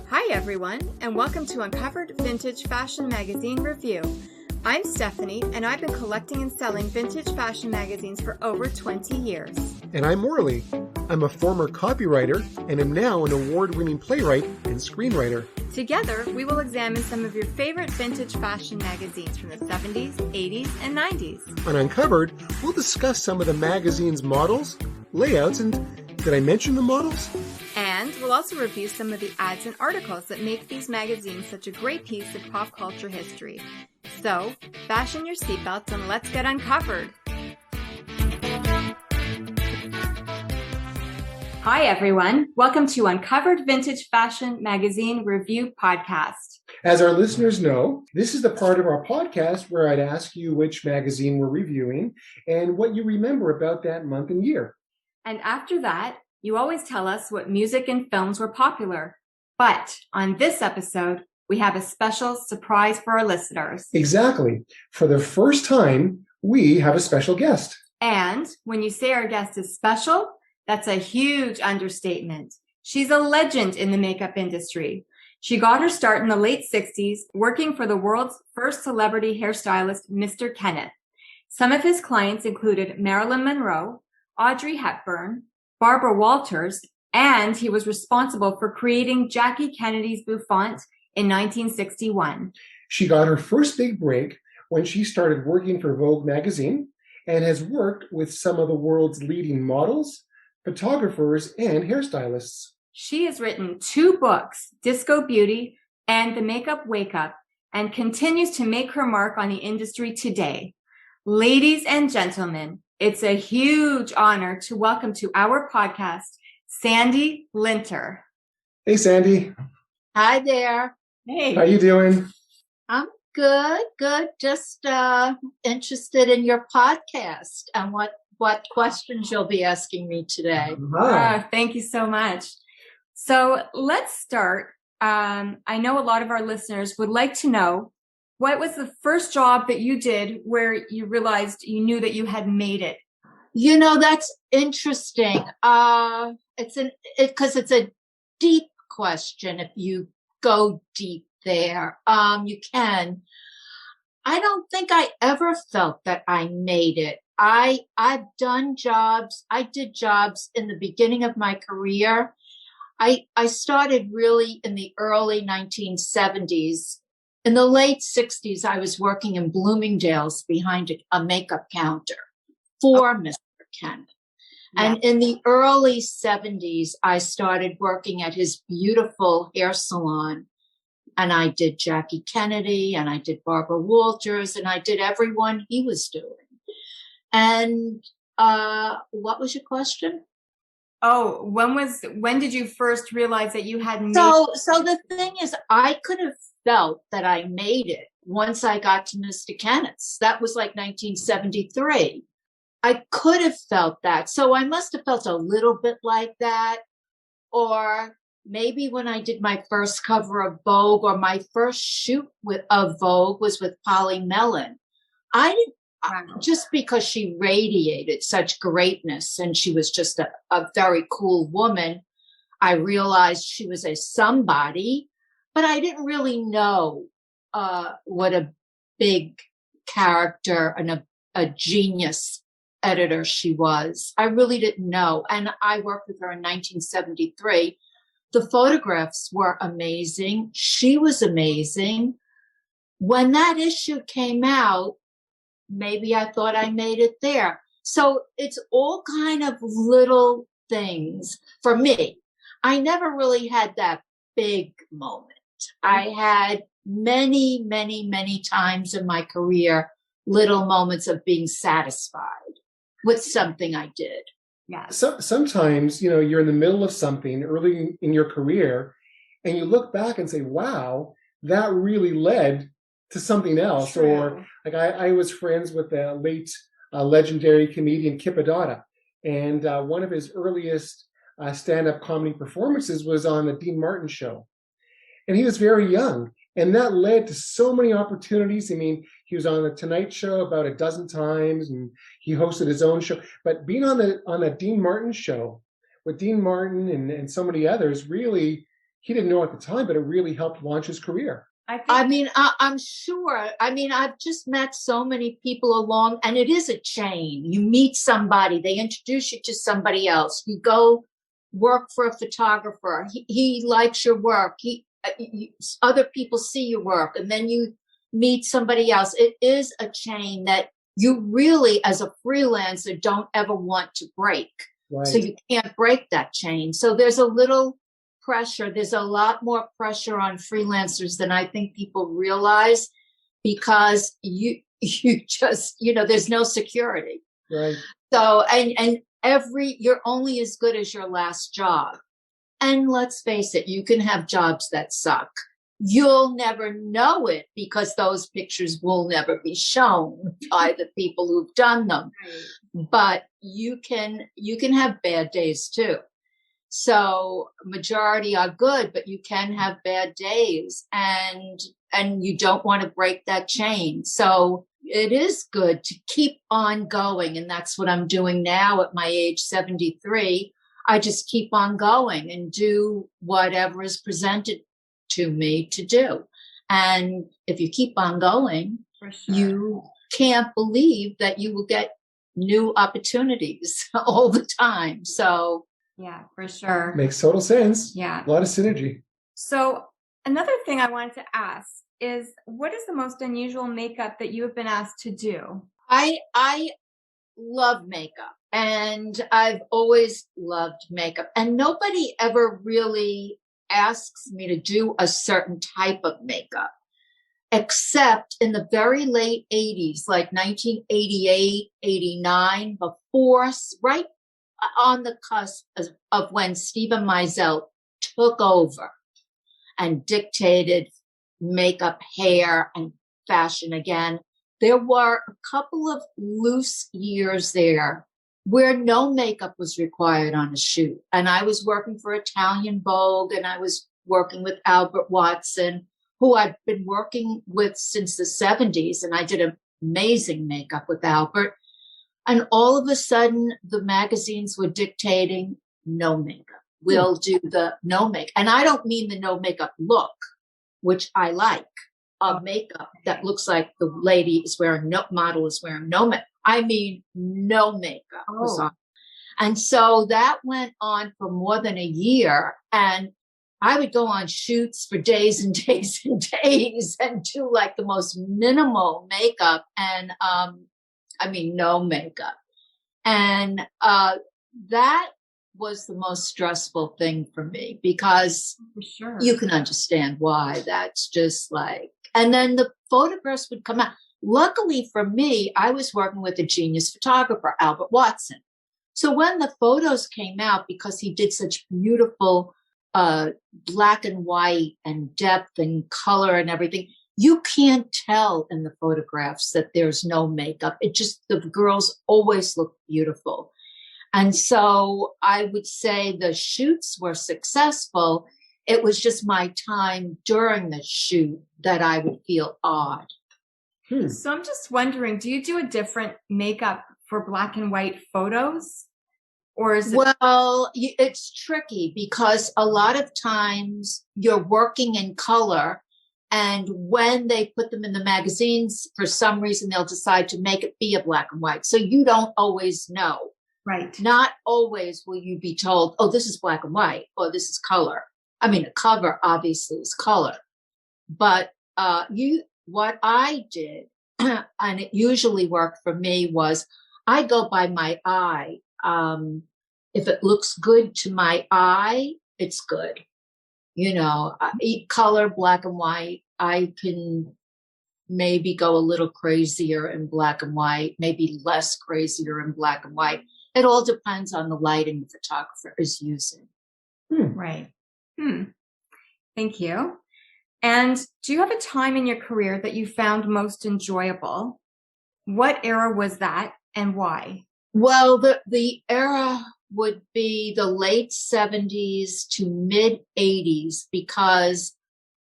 Hi everyone, and welcome to Uncovered Vintage Fashion Magazine Review. I'm Stephanie, and I've been collecting and selling vintage fashion magazines for over 20 years. And I'm Morley. I'm a former copywriter and am now an award-winning playwright and screenwriter. Together, we will examine some of your favorite vintage fashion magazines from the 70s, 80s, and 90s. On Uncovered, we'll discuss some of the magazine's models, layouts, and did I mention the models? And we'll also review some of the ads and articles that make these magazines such a great piece of pop culture history. So, fasten your seatbelts and let's get uncovered. Hi everyone, welcome to Uncovered Vintage Fashion Magazine Review Podcast. As our listeners know, this is the part of our podcast where I'd ask you which magazine we're reviewing and what you remember about that month and year. And after that, you always tell us what music and films were popular. But on this episode, we have a special surprise for our listeners. Exactly. For the first time, we have a special guest. And when you say our guest is special, that's a huge understatement. She's a legend in the makeup industry. She got her start in the late 60s working for the world's first celebrity hairstylist, Mr. Kenneth. Some of his clients included Marilyn Monroe, Audrey Hepburn, Barbara Walters, and he was responsible for creating Jackie Kennedy's bouffant in 1961. She got her first big break when she started working for Vogue magazine and has worked with some of the world's leading models, photographers, and hairstylists. She has written 2 books, Disco Beauty and The Makeup Wake Up, and continues to make her mark on the industry today. Ladies and gentlemen, it's a huge honor to welcome to our podcast, Sandy Linter. Hey, Sandy. Hi there. Hey. How you doing? I'm good. Just interested in your podcast and what questions you'll be asking me today. Thank you so much. So let's start. I know a lot of our listeners would like to know, what was the first job that you did where you realized you knew that you had made it? You know, that's interesting. Because it's a deep question. If you go deep there, you can. I don't think I ever felt that I made it. I've done jobs. I did jobs in the beginning of my career. I started really in the early 1970s. In the late 60s, I was working in Bloomingdale's behind a makeup counter for Mr. Kenneth. Yeah. And in the early 70s, I started working at his beautiful hair salon. And I did Jackie Kennedy, and I did Barbara Walters, and I did everyone he was doing. And what was your question? Oh, when did you first realize that you had made it? So the thing is, I could have felt that I made it once I got to Mr. Kenneth's. That was like 1973. I could have felt that. So I must have felt a little bit like that. Or maybe when I did my first cover of Vogue, or my first shoot of Vogue was with Mellen. I didn't, just because she radiated such greatness and she was just a very cool woman, I realized she was a somebody, but I didn't really know what a big character and a genius editor she was. I really didn't know. And I worked with her in 1973. The photographs were amazing. She was amazing. When that issue came out, maybe I thought I made it there. So it's all kind of little things for me. I never really had that big moment. I had many, many, many times in my career, little moments of being satisfied with something I did. Yeah. So, sometimes, you're in the middle of something early in your career and you look back and say, wow, that really led to something else. True. Or like I was friends with the late legendary comedian Kip Addotta, and one of his earliest stand-up comedy performances was on the Dean Martin show. And he was very young, And that led to so many opportunities. I mean, he was on the Tonight Show about a dozen times, and he hosted his own show. But being on that Dean Martin show with Dean Martin and so many others, really, he didn't know at the time, but it really helped launch his career. I'm sure. I mean, I've just met so many people along, and it is a chain. You meet somebody, they introduce you to somebody else. You go work for a photographer. He likes your work. Other people see your work, and then you meet somebody else. It is a chain that you really, as a freelancer, don't ever want to break. Right. So you can't break that chain. So there's a little pressure. There's a lot more pressure on freelancers than I think people realize, because you just, there's no security. Right. So, and you're only as good as your last job. And let's face it, you can have jobs that suck. You'll never know it because those pictures will never be shown by the people who've done them. Right. But you can have bad days too. So majority are good, but you can have bad days, and you don't want to break that chain. So it is good to keep on going. And that's what I'm doing now at my age 73. I just keep on going and do whatever is presented to me to do. And if you keep on going, For sure. You can't believe that you will get new opportunities all the time. So yeah, for sure. Makes total sense. Yeah. A lot of synergy. So another thing I wanted to ask is, what is the most unusual makeup that you have been asked to do? I love makeup, and I've always loved makeup, and nobody ever really asks me to do a certain type of makeup, except in the very late 80s, like 1988, 89, before, right on the cusp of when Stephen Meisel took over and dictated makeup, hair, and fashion again. There were a couple of loose years there where no makeup was required on a shoot. And I was working for Italian Vogue, and I was working with Albert Watson, who I've been working with since the 70s. And I did amazing makeup with Albert. And all of a sudden, the magazines were dictating no makeup. We'll do the no makeup. And I don't mean the no makeup look, which I like, of makeup that looks like the lady is wearing model is wearing no makeup. I mean, no makeup was on. And so that went on for more than a year. And I would go on shoots for days and days and days and do like the most minimal makeup. And, no makeup. And that was the most stressful thing for me, because you can understand why. That's just like, and then the photographs would come out. Luckily for me, I was working with a genius photographer, Albert Watson. So when the photos came out, because he did such beautiful black and white and depth and color and everything, you can't tell in the photographs that there's no makeup. The girls always look beautiful. And so I would say the shoots were successful. It was just my time during the shoot that I would feel odd. So I'm just wondering, do you do a different makeup for black and white photos? Or is it? Well, it's tricky, because a lot of times you're working in color, and when they put them in the magazines, for some reason, they'll decide to make it be a black and white. So you don't always know. Right. Not always will you be told, oh, this is black and white, or this is color. I mean, a cover obviously is color. But what I did, and it usually worked for me, was I go by my eye. If it looks good to my eye, it's good. I eat color, black and white. I can maybe go a little crazier in black and white, maybe less crazier in black and white. It all depends on the lighting the photographer is using. Right. Thank you. And do you have a time in your career that you found most enjoyable? What era was that, and why? Well, the era would be the late 70s to mid 80s, because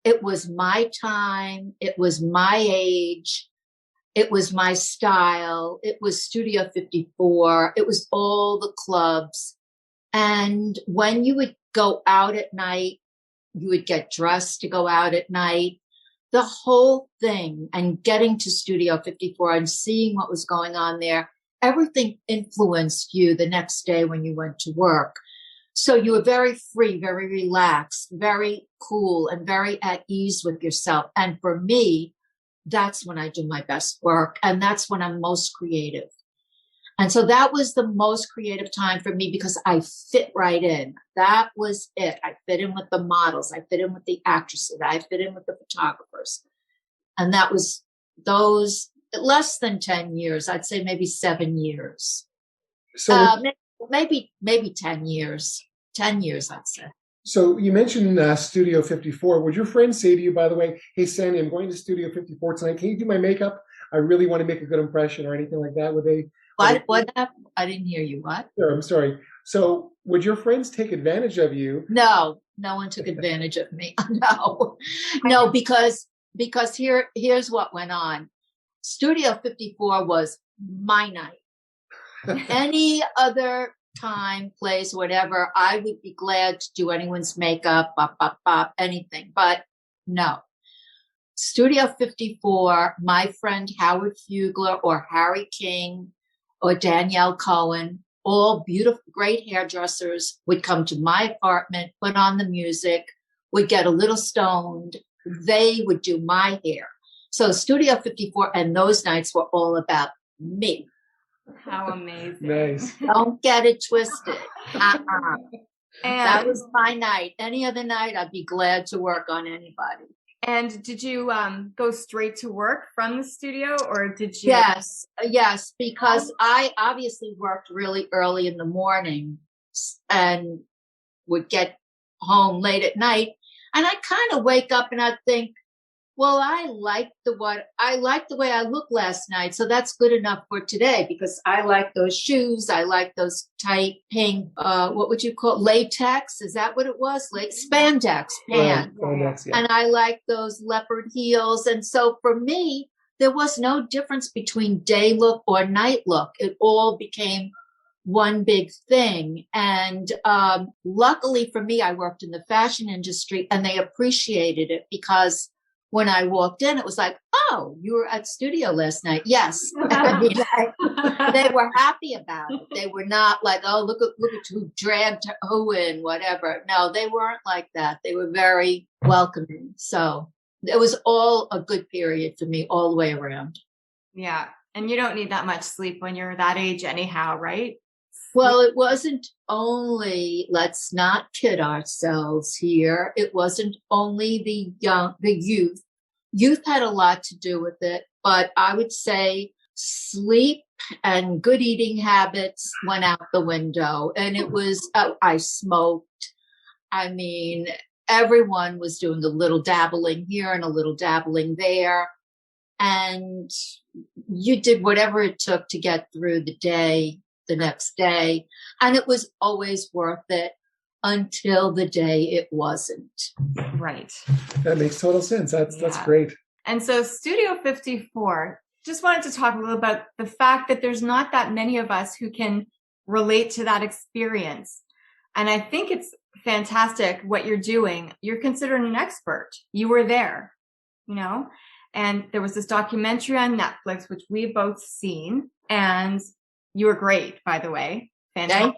It was my time. It was my age. It was my style. It was Studio 54. It was all the clubs. And when you would go out at night, you would get dressed to go out at night. The whole thing, and getting to Studio 54 and seeing what was going on there, everything influenced you the next day when you went to work. So you were very free, very relaxed, very cool, and very at ease with yourself. And for me, that's when I do my best work, and that's when I'm most creative. And so that was the most creative time for me because I fit right in. That was it. I fit in with the models. I fit in with the actresses. I fit in with the photographers. And that was those less than 10 years. I'd say maybe 7 years. So maybe 10 years. 10 years, I'd say. So you mentioned Studio 54. Would your friends say to you, by the way, hey, Sandy, I'm going to Studio 54 tonight. Can you do my makeup? I really want to make a good impression, or anything like that. Would they? What happened? I didn't hear you. What? Sure, I'm sorry. So would your friends take advantage of you? No one took advantage of me. No, because here's what went on. Studio 54 was my night. Any other time, place, whatever, I would be glad to do anyone's makeup, anything. But no. Studio 54, my friend Howard Fugler or Harry King or Danielle Cohen, all beautiful, great hairdressers, would come to my apartment, put on the music, would get a little stoned. They would do my hair. So Studio 54 and those nights were all about me. How amazing. Nice. Don't get it twisted. And that was my night. Any other night, I'd be glad to work on anybody. And did you go straight to work from the studio, or did you? Yes, because I obviously worked really early in the morning and would get home late at night. And I kind of wake up and I'd think, well, I like the way I looked last night, so that's good enough for today because I like those shoes. I like those tight pink, what would you call latex? Is that what it was? Spandex pants. Spandex, yeah. And I like those leopard heels. And so for me, there was no difference between day look or night look. It all became one big thing. And luckily for me, I worked in the fashion industry and they appreciated it because when I walked in, it was like, oh, you were at studio last night. Yes. I mean, they were happy about it. They were not like, oh, look at who dragged who in, whatever. No, they weren't like that. They were very welcoming. So it was all a good period for me all the way around. Yeah. And you don't need that much sleep when you're that age anyhow, right? Well, it wasn't only, let's not kid ourselves here. It wasn't only the youth. Youth had a lot to do with it, but I would say sleep and good eating habits went out the window. And it was, I smoked. I mean, everyone was doing a little dabbling here and a little dabbling there. And you did whatever it took to get through the day, the next day. And it was always worth it until the day it wasn't. Right. That makes total sense. That's great. And so Studio 54, just wanted to talk a little about the fact that there's not that many of us who can relate to that experience. And I think it's fantastic what you're doing. You're considered an expert. You were there, and there was this documentary on Netflix, which we've both seen, and you were great, by the way. Fantastic.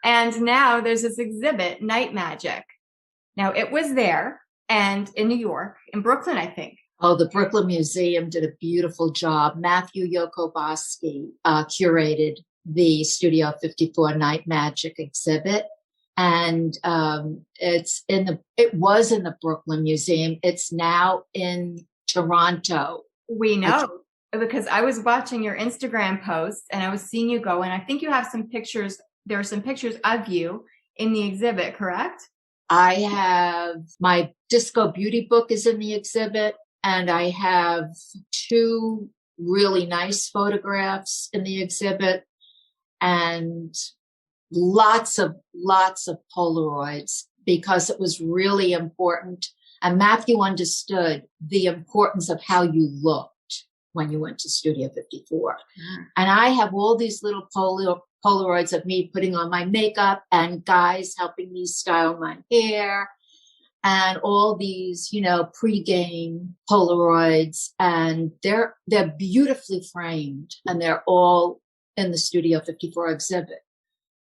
And now there's this exhibit, Night Magic. Now it was there and in New York, in Brooklyn, I think. Oh, the Brooklyn Museum did a beautiful job. Matthew Yokobosky curated the Studio 54 Night Magic exhibit. And it was in the Brooklyn Museum. It's now in Toronto. We know. Because I was watching your Instagram posts and I was seeing you go, and I think you have some pictures. There are some pictures of you in the exhibit, correct? I have my Disco Beauty book is in the exhibit, and I have 2 really nice photographs in the exhibit, and lots of Polaroids. because it was really important. And Matthew understood the importance of how you looked when you went to Studio 54. And I have all these little Polaroids of me putting on my makeup and guys helping me style my hair and all these, pre-game Polaroids. And they're beautifully framed and they're all in the Studio 54 exhibit.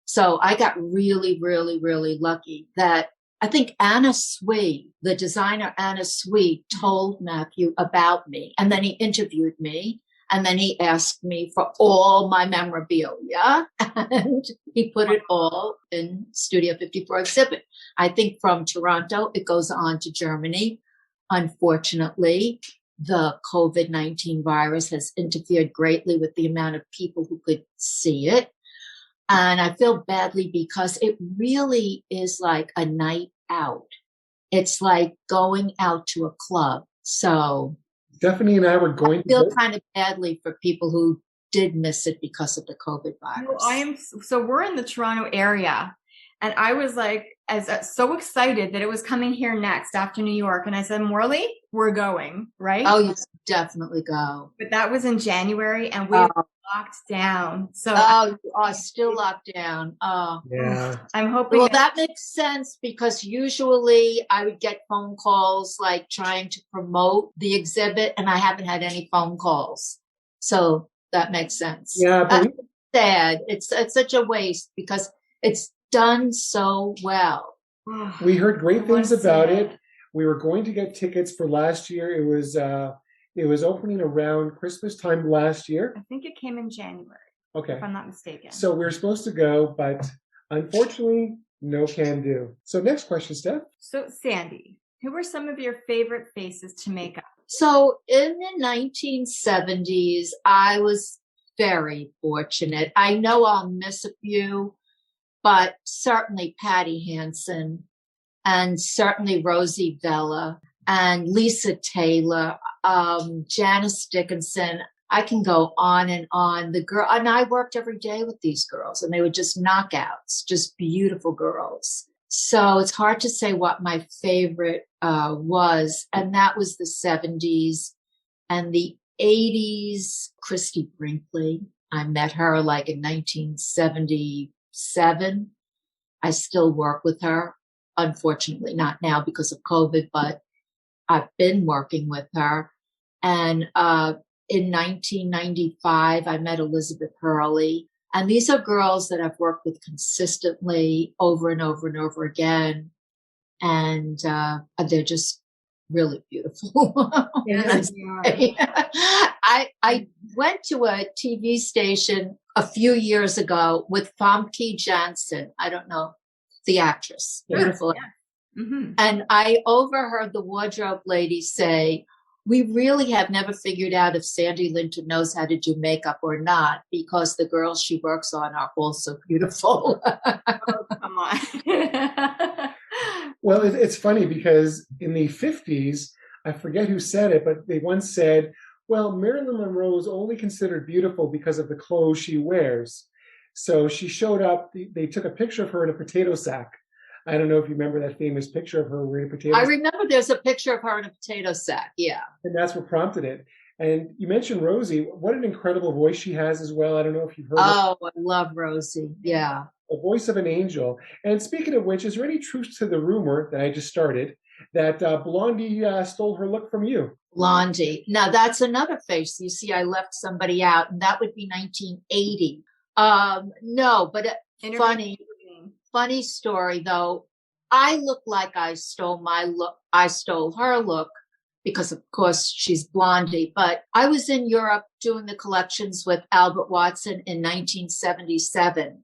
So I got really, really, really lucky that I think Anna Sui, the designer Anna Sui, told Matthew about me. And then he interviewed me. And then he asked me for all my memorabilia. And he put it all in Studio 54 exhibit. I think from Toronto, it goes on to Germany. Unfortunately, the COVID-19 virus has interfered greatly with the amount of people who could see it. And I feel badly because it really is like a night out. It's like going out to a club. So Stephanie and I were going I feel kind of badly for people who did miss it because of the COVID virus. So we're in the Toronto area. And I was like, so excited that it was coming here next after New York. And I said, Morley, we're going, right? Oh, you should definitely go. But that was in January and we were locked down. So you are still locked down. Oh, yeah. I'm hoping. Well, that makes sense because usually I would get phone calls like trying to promote the exhibit and I haven't had any phone calls. So that makes sense. Yeah. But sad. It's such a waste because it's done so well. We heard great things about it. We were going to get tickets for last year. It was opening around Christmas time last year. I think it came in January. Okay. If I'm not mistaken. So we were supposed to go, but unfortunately, no can do. So next question, Steph. So Sandy, who were some of your favorite faces to make up? So in the 1970s, I was very fortunate. I know I'll miss a few, but certainly Patti Hansen and certainly Rosie Vela and Lisa Taylor, Janice Dickinson. I can go on and on. And I worked every day with these girls and they were just knockouts, just beautiful girls. So it's hard to say what my favorite was. And that was the 70s and the 80s. Christie Brinkley. I met her like in 1977. I still work with her. Unfortunately, not now because of COVID, but I've been working with her. And in 1995, I met Elizabeth Hurley. And these are girls that I've worked with consistently over and over and over again. And they're just really beautiful. Yes, I went to a TV station a few years ago with Famke Janssen. I don't know, the actress, beautiful. Yeah. Mm-hmm. And I overheard the wardrobe lady say, we really have never figured out if Sandy Linter knows how to do makeup or not, because the girls she works on are also beautiful. Oh, come on. Well, it's funny because in the 50s, I forget who said it, but they once said, well, Marilyn Monroe is only considered beautiful because of the clothes she wears. So she showed up, they took a picture of her in a potato sack. I don't know if you remember that famous picture of her wearing a potato sack. I remember there's a picture of her in a potato sack, yeah. And that's what prompted it. And you mentioned Rosie. What an incredible voice she has as well. I don't know if you've heard I love Rosie, yeah. A voice of an angel. And speaking of which, is there any truth to the rumor that I just started that Blondie stole her look from you? Blondie. Now, that's another face. You see, I left somebody out, and that would be 1980. No, but funny story, though. I look like I stole my look. I stole her look because, of course, she's Blondie. But I was in Europe doing the collections with Albert Watson in 1977.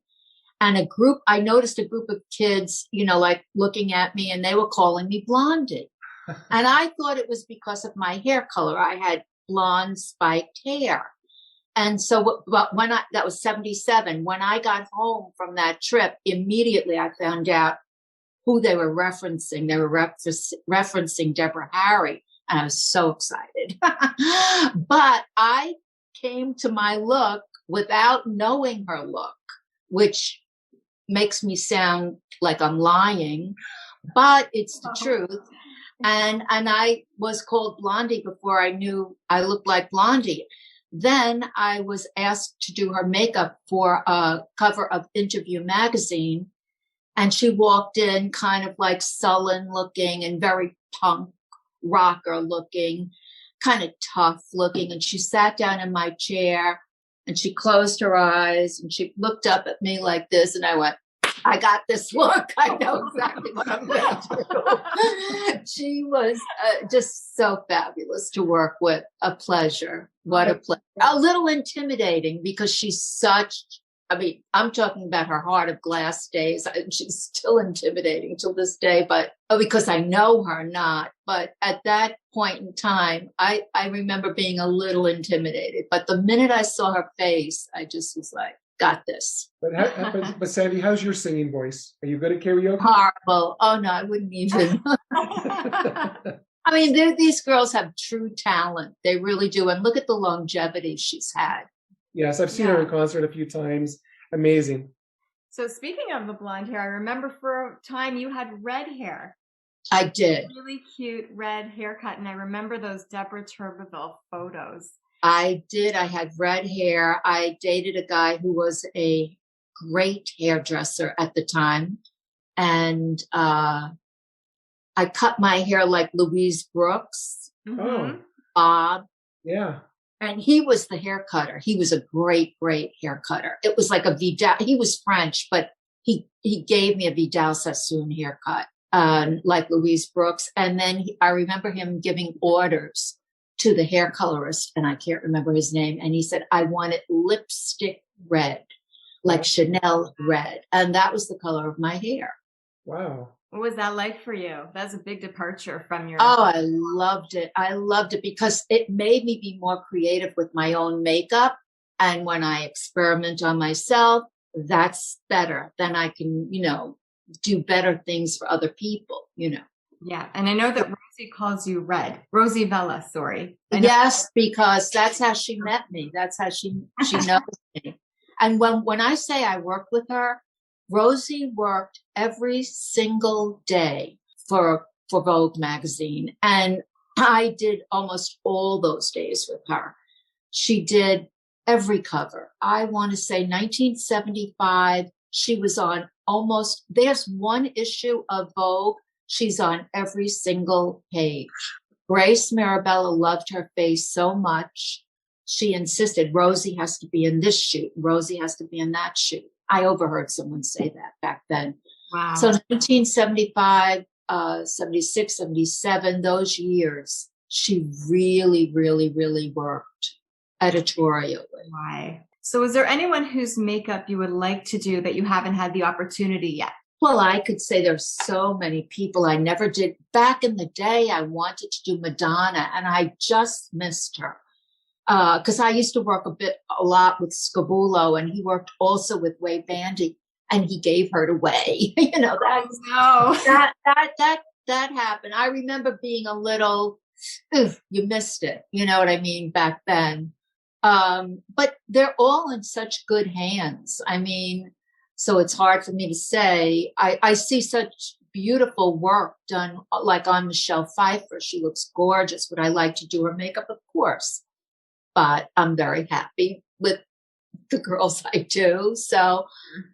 And I noticed a group of kids, like looking at me, and they were calling me Blondie. And I thought it was because of my hair color. I had blonde spiked hair. And so that was 77. When I got home from that trip, immediately I found out who they were referencing. They were referencing Deborah Harry. And I was so excited. But I came to my look without knowing her look, which makes me sound like I'm lying. but it's the truth. And I was called Blondie before I knew I looked like Blondie. Then I was asked to do her makeup for a cover of Interview magazine. And she walked in kind of like sullen looking and very punk rocker looking, kind of tough looking. And she sat down in my chair and she closed her eyes and she looked up at me like this. And I went, I got this look. I know exactly what I'm going to do. She was just so fabulous to work with. A pleasure. What a pleasure. A little intimidating because she's such, I mean, I'm talking about her heart of glass days. She's still intimidating till this day, but because I know her not. But at that point in time, I remember being a little intimidated. But the minute I saw her face, I just was like, got this. But Sandy, how's your singing voice? Are you good at karaoke? Horrible. Oh no, I wouldn't even. I mean, these girls have true talent. They really do. And look at the longevity she's had. Yes, I've seen her in concert a few times. Amazing. So speaking of the blonde hair, I remember for a time you had red hair. I did. Really cute red haircut. And I remember those Deborah Turbeville photos. I did. I had red hair. I dated a guy who was a great hairdresser at the time. And I cut my hair like Louise Brooks, Bob. Yeah. And he was the hair cutter. He was a great, great hair cutter. It was like a Vidal. He was French, but he gave me a Vidal Sassoon haircut, like Louise Brooks. And then I remember him giving orders to the hair colorist, and I can't remember his name. And he said, I want it lipstick red, like Chanel red. And that was the color of my hair. Wow. What was that like for you? That's a big departure from your... Oh, I loved it. I loved it because it made me be more creative with my own makeup. And when I experiment on myself, that's better. Then I can, do better things for other people, Yeah. And I know that Rosie calls you Red. Rosie Vela, sorry. Yes, because that's how she met me. That's how she knows me. And when I say I worked with her, Rosie worked every single day for Vogue magazine. And I did almost all those days with her. She did every cover. I want to say 1975, she was on there's one issue of Vogue. She's on every single page. Grace Mirabella loved her face so much. She insisted Rosie has to be in this shoot. Rosie has to be in that shoot. I overheard someone say that back then. Wow. So 1975, 76, 77, those years, she really, really, really worked editorially. Why? So is there anyone whose makeup you would like to do that you haven't had the opportunity yet? Well, I could say there's so many people I never did. Back in the day, I wanted to do Madonna, and I just missed her. Because I used to work a lot with Scavullo, and he worked also with Bandy, and he gave her away. That happened. I remember being a little, you missed it. You know what I mean? Back then. But they're all in such good hands. I mean, so it's hard for me to say. I see such beautiful work done, like on Michelle Pfeiffer. She looks gorgeous. Would I like to do her makeup? Of course. But I'm very happy with the girls I do. So,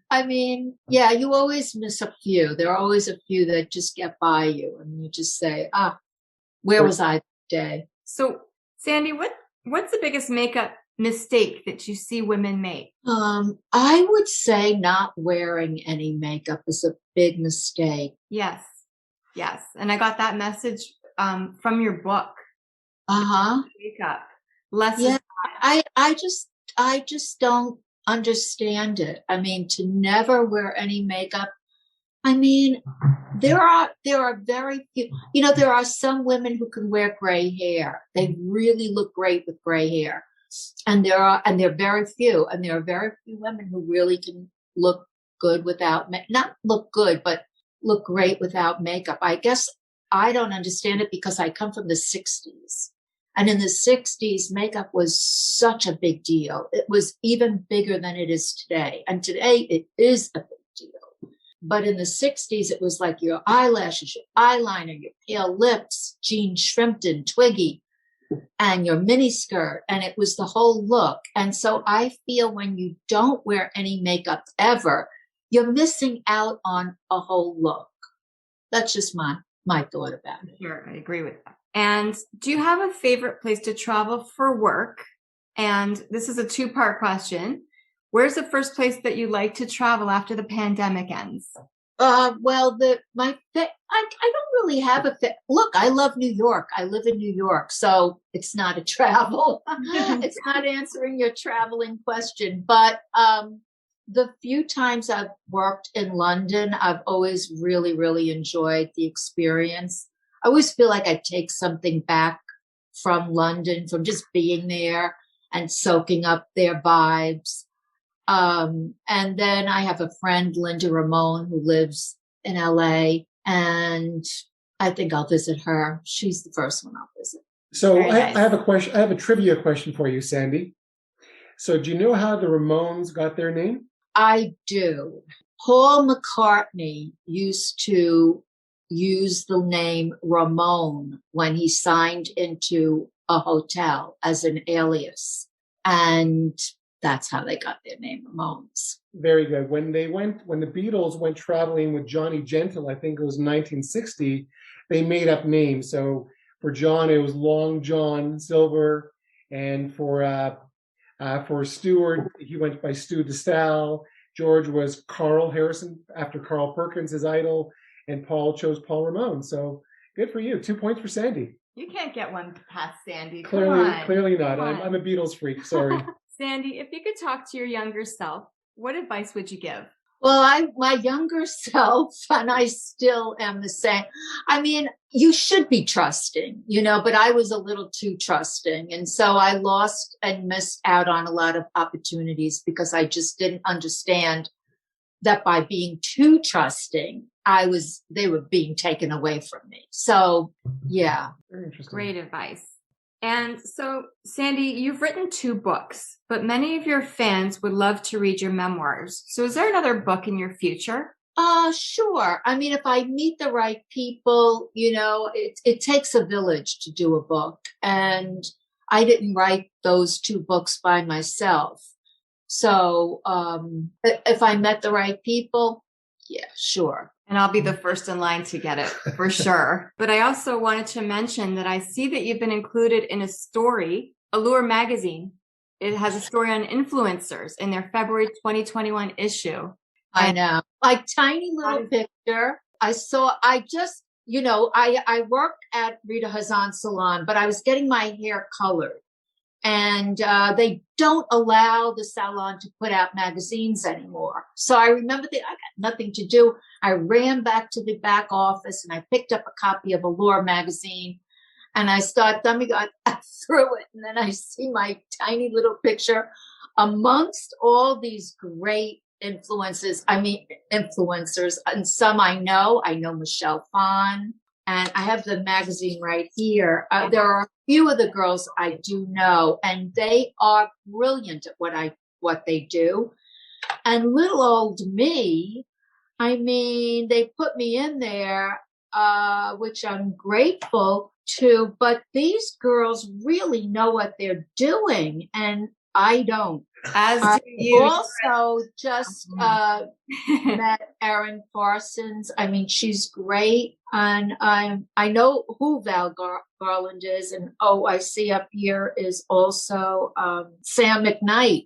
I mean, yeah, you always miss a few. There are always a few that just get by you. And you just say, where was I today? So, Sandy, what's the biggest makeup mistake that you see women make? I would say not wearing any makeup is a big mistake. Yes. And I got that message from your book. Makeup. Yeah, I just don't understand it. I mean, to never wear any makeup. I mean, there are very few, there are some women who can wear gray hair. They really look great with gray hair. And there are very few, and there are very few women who really can look good without, not look good, but look great without makeup. I guess I don't understand it because I come from the 60s. And in the 60s, makeup was such a big deal. It was even bigger than it is today. And today it is a big deal. But in the 60s, it was like your eyelashes, your eyeliner, your pale lips, Jean Shrimpton, Twiggy, and your mini skirt. And it was the whole look. And so I feel when you don't wear any makeup ever, you're missing out on a whole look. That's just my thought about it. Sure, I agree with that. And do you have a favorite place to travel for work? And this is a two-part question. Where's the first place that you like to travel after the pandemic ends? I don't really have a fit. Look, I love New York. I live in New York, so it's not a travel. It's not answering your traveling question. But the few times I've worked in London, I've always really, really enjoyed the experience. I always feel like I take something back from London, from just being there and soaking up their vibes. And then I have a friend, Linda Ramone, who lives in LA, and I think I'll visit her. She's the first one I'll visit. So Nice. I have a question. I have a trivia question for you, Sandy. So do you know how the Ramones got their name? I do. Paul McCartney used to use the name Ramone when he signed into a hotel as an alias. And that's how they got their name, Ramones. Very good. When the Beatles went traveling with Johnny Gentle, I think it was 1960, they made up names. So for John, it was Long John Silver, and for Stewart, he went by Stu DeStal. George was Carl Harrison after Carl Perkins, his idol, and Paul chose Paul Ramone. So good for you. 2 points for Sandy. You can't get one past Sandy. Clearly not. I'm a Beatles freak. Sorry. Sandy, if you could talk to your younger self, what advice would you give? Well, my younger self, and I still am the same. I mean, you should be trusting, but I was a little too trusting. And so I lost and missed out on a lot of opportunities because I just didn't understand that by being too trusting, they were being taken away from me. So, yeah. Very interesting. Great advice. And so, Sandy, you've written 2 books, but many of your fans would love to read your memoirs. So is there another book in your future? Sure. I mean, if I meet the right people, it takes a village to do a book. And I didn't write those 2 books by myself. So if I met the right people, yeah, sure. And I'll be the first in line to get it for sure. But I also wanted to mention that I see that you've been included in a story, Allure magazine. It has a story on influencers in their February 2021 issue. I know. Like tiny little picture. I worked at Rita Hazan salon, but I was getting my hair colored. And they don't allow the salon to put out magazines anymore. So I remember that I got nothing to do. I ran back to the back office and I picked up a copy of Allure magazine and I started thumbing through it. And then I see my tiny little picture amongst all these great influencers, and some I know Michelle Phan, and I have the magazine right here. There are a few of the girls I do know, and they are brilliant at what they do. And little old me, they put me in there, which I'm grateful to, but these girls really know what they're doing, and I don't. As do you. Also just met Erin Parsons. She's great. And I know who Val Garland is. And I see up here is also Sam McKnight.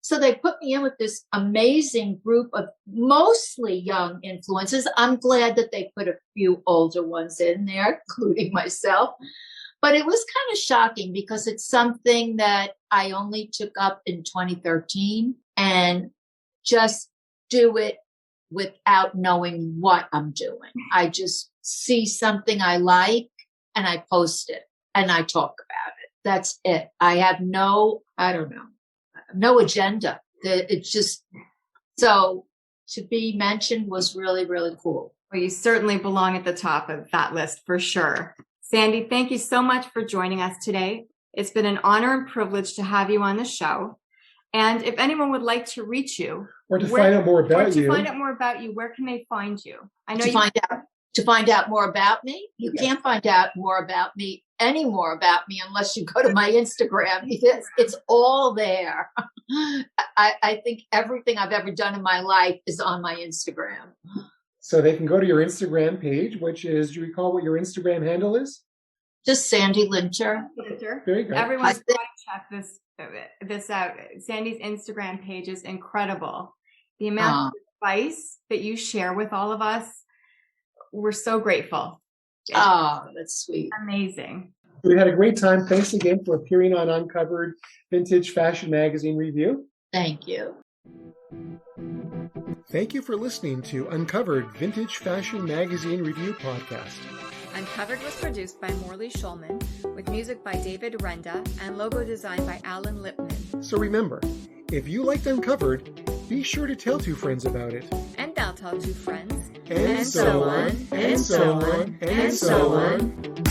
So they put me in with this amazing group of mostly young influencers. I'm glad that they put a few older ones in there, including myself. But it was kind of shocking because it's something that I only took up in 2013 and just do it without knowing what I'm doing. I just see something I like and I post it and I talk about it. That's it. I have no agenda. It's just, so to be mentioned was really, really cool. Well, you certainly belong at the top of that list for sure. Sandy, thank you so much for joining us today. It's been an honor and privilege to have you on the show. And if anyone would like to reach you, or to find out more about you, where can they find you? I know to find out more about me. You can't find out more about me, unless you go to my Instagram. It's all there. I think everything I've ever done in my life is on my Instagram. So they can go to your Instagram page, which is, do you recall what your Instagram handle is? Just Sandy Linter. Very good. Everyone's going to check this out. Sandy's Instagram page is incredible. The amount of advice that you share with all of us, we're so grateful. That's sweet. Amazing. We had a great time. Thanks again for appearing on Uncovered Vintage Fashion Magazine Review. Thank you. Thank you for listening to Uncovered Vintage Fashion Magazine Review Podcast. Uncovered was produced by Morley Schulman, with music by David Renda and logo design by Alan Lipman. So remember, if you liked Uncovered, be sure to tell 2 friends about it. And they'll tell 2 friends. And so on, and so on, and so on.